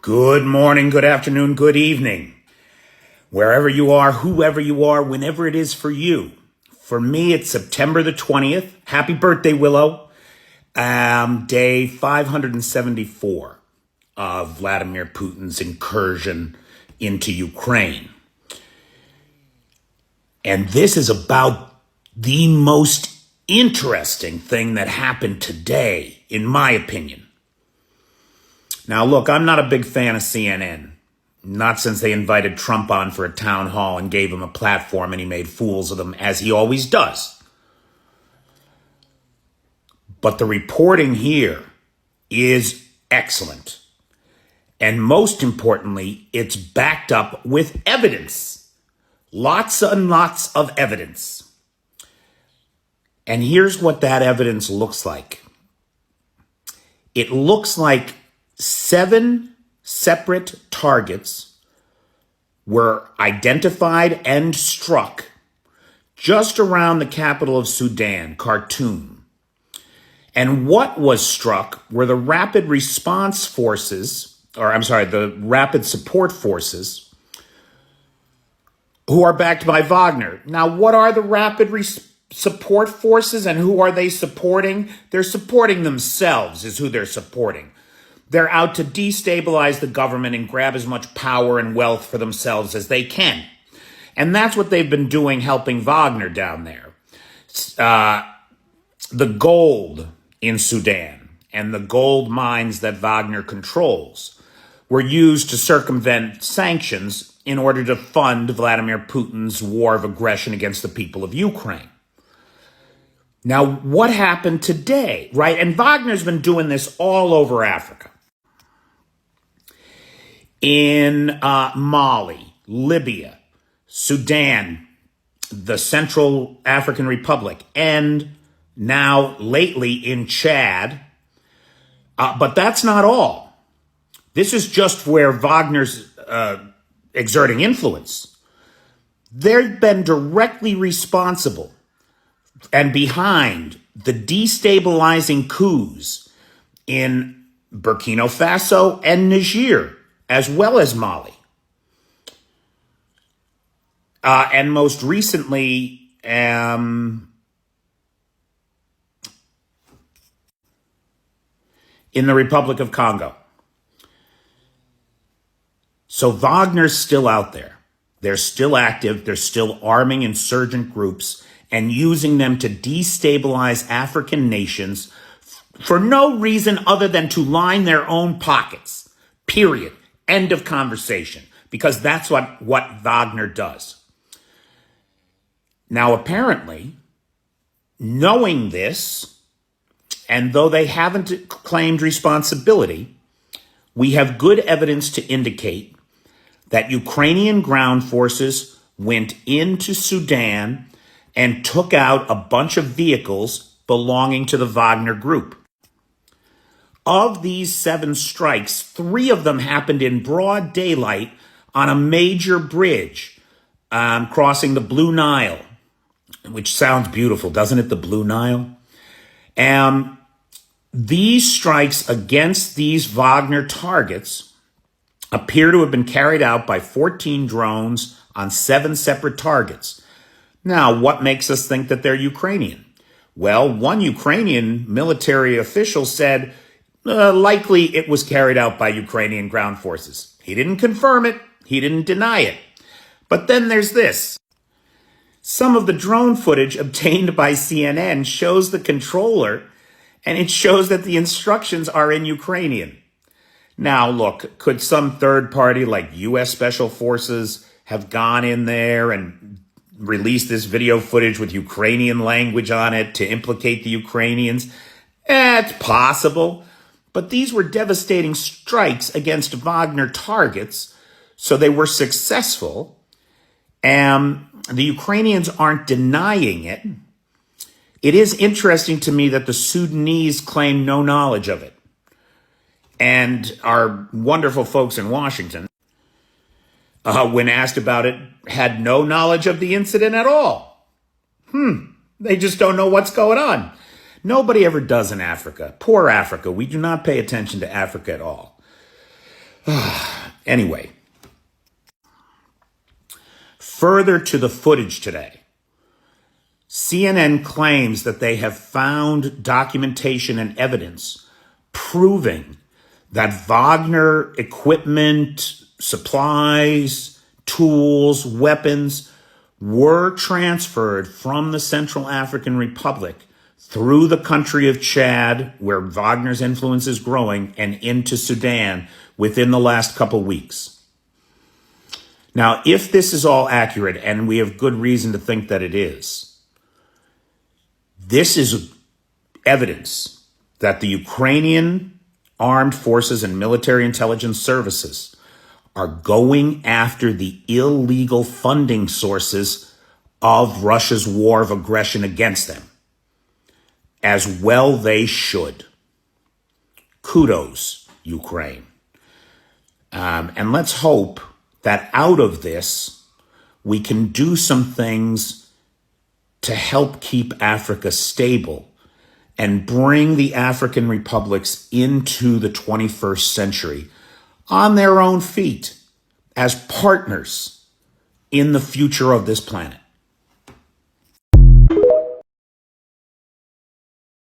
Good morning, good afternoon, good evening. Wherever you are, whoever you are, whenever it is for you. For me, it's September the 20th. Happy birthday, Willow. Day 574 of Vladimir Putin's incursion into Ukraine. And this is about the most interesting thing that happened today, in my opinion. Now, look, I'm not a big fan of CNN. Not since they invited Trump on for a town hall and gave him a platform and he made fools of them, as he always does. But the reporting here is excellent. And most importantly, it's backed up with evidence. Lots and lots of evidence. And here's what that evidence looks like. It looks like 7 separate targets were identified and struck just around the capital of Sudan, Khartoum. And what was struck were the rapid response forces, the rapid support forces, who are backed by Wagner. Now, what are the rapid support forces and who are they supporting? They're supporting themselves, is who they're supporting. They're out to destabilize the government and grab as much power and wealth for themselves as they can. And that's what they've been doing, helping Wagner down there. The gold in Sudan and the gold mines that Wagner controls were used to circumvent sanctions in order to fund Vladimir Putin's war of aggression against the people of Ukraine. Now, what happened today, right? And Wagner's been doing this all over Africa. In Mali, Libya, Sudan, the Central African Republic, and now lately in Chad. But that's not all. This is just where Wagner's exerting influence. They've been directly responsible and behind the destabilizing coups in Burkina Faso and Niger, as well as Mali. And most recently, in the Republic of Congo. So Wagner's still out there. They're still active. They're still arming insurgent groups and using them to destabilize African nations for no reason other than to line their own pockets. Period. End of conversation. Because that's what Wagner does. Now, apparently, knowing this, and though they haven't claimed responsibility, we have good evidence to indicate that Ukrainian ground forces went into Sudan and took out a bunch of vehicles belonging to the Wagner group. Of these 7 strikes, 3 of them happened in broad daylight on a major bridge crossing the Blue Nile, which sounds beautiful, doesn't it? The Blue Nile. These strikes against these Wagner targets appear to have been carried out by 14 drones on 7 separate targets. Now, what makes us think that they're Ukrainian? Well, one Ukrainian military official said, likely it was carried out by Ukrainian ground forces. He didn't confirm it. He didn't deny it. But then there's this. Some of the drone footage obtained by CNN shows the controller, and it shows that the instructions are in Ukrainian. Now, look, could some third party like U.S. Special Forces have gone in there and released this video footage with Ukrainian language on it to implicate the Ukrainians? It's possible. But these were devastating strikes against Wagner targets, so they were successful. And the Ukrainians aren't denying it. It is interesting to me that the Sudanese claim no knowledge of it. And our wonderful folks in Washington, when asked about it, had no knowledge of the incident at all. They just don't know what's going on. Nobody ever does in Africa. Poor Africa. We do not pay attention to Africa at all. Anyway, further to the footage today, CNN claims that they have found documentation and evidence proving that Wagner equipment, supplies, tools, weapons were transferred from the Central African Republic through the country of Chad, where Wagner's influence is growing, and into Sudan within the last couple weeks. Now, if this is all accurate, and we have good reason to think that it is, this is evidence that the Ukrainian armed forces and military intelligence services are going after the illegal funding sources of Russia's war of aggression against them. As well they should. Kudos, Ukraine. And let's hope that out of this, we can do some things to help keep Africa stable and bring the African republics into the 21st century on their own feet as partners in the future of this planet.